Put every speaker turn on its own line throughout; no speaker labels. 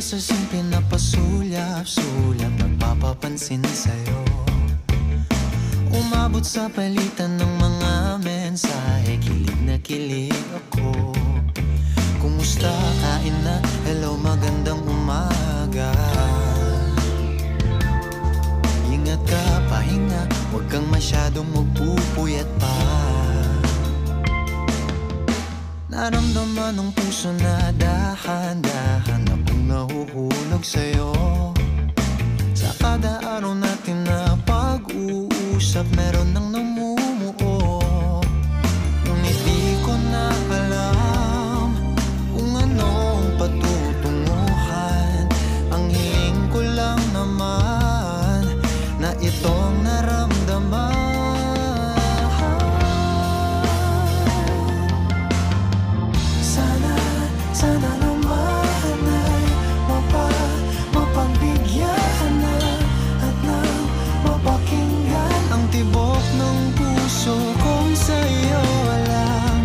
sa simple na pasulyap-sulyap, nagpapapansin sa'yo. Umabot sa palitan ng mga mensahe, kilig na kilig ako. Kumusta, kain na, hello, magandang umaga. Ingat ka, pahinga, huwag kang masyadong magpupuyat pa. Naramdaman ng puso na dahan-dahan akong nahuhulog sa'yo. Sa kada araw natin na pag-uusap, meron nang namumuo. Ngunit di ko na alam kung anong patutunguhan. Ang hiling ko lang naman na itong naramdaman. Sana naman ay mapagbigyan na at nang mapakinggan ang tibok ng puso kong sa'yo walang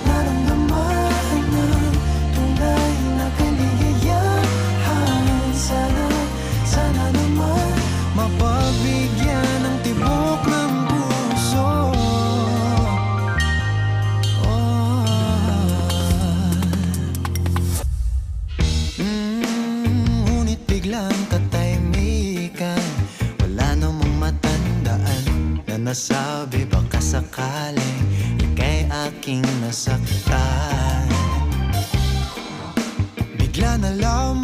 naramdaman ng tunay na kaligayahan. Sana naman mapagbigyan ng tibok ng puso. Biglang katahimikan, wala namang matandaan na nasabi baka sakaling ika'y aking nasaktan. Bigla na lamang